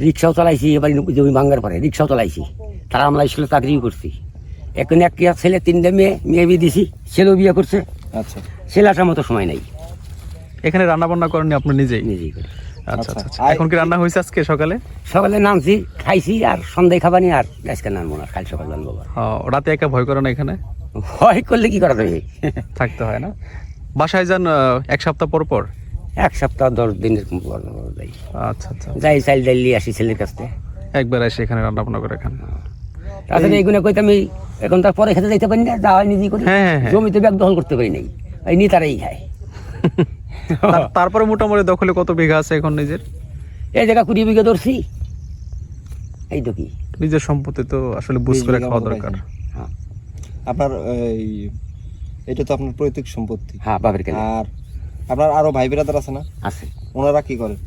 রিক্সাও চালাইছি, এবার জমি ভাঙ্গার পরে রিক্সাও চালাইছি, তারা আমরা স্কুলে চাকরিও করছি। এখন একটা ছেলে, 3টে মেয়ে বিয়ে দিছি, ছেলেও বিয়ে করছে। আচ্ছা ছেলে আসার মতো সময় নাই, এখানে রান্না বান্না করেননি আপনি নিজেই? নিজেই করি। আচ্ছা আচ্ছা আচ্ছা। এখন কি রান্না হয়েছে আজকে সকালে? সকালে নামছি, খাইছি, আর সন্ধ্যায় খাবানি, আর আজকে নামবো না, কাল সকাল নামবো। রাতে একা ভয় করে না এখানে? হয় করলে কি করা যাবে, থাকতে হয় না? বাসায় যান 1 সপ্তাহ পর পর? 1 সপ্তাহ 10 দিনের পর যাই। আচ্ছা আচ্ছা। যাই চাইল ডাইল নিয়ে আসি ছেলের কাছ থেকে, একবার এসে এখানে রান্না বান্না করে খান। তাছাড়া এইগুলো কইতে আমি এখন তার পরে খেতে যাইতে পারি না, যা হয় নিজেই করি। হ্যাঁ, হ্যাঁ, হ্যাঁ। জমিতে ব্যাগ দখল করতে পারি নাই, এই নিয়ে তারাই খায়। তারপরে মোটামুটি দখলে কত বিঘা আছে এখন নিজের? এই জায়গা 20 বিঘা ধরছি, এই তো কি নিজের সম্পত্তি তো আসলে বুঝ 20 করে বিঘা খাওয়া মতো দরকার। পাইছেন। আপনার এটা তো আপনার পৈতৃক সম্পত্তি। হ্যাঁ, বাপের কেন আর আপনার আরো ভাই বিরাদার আছে না? আছে। ওনারা কি করেন?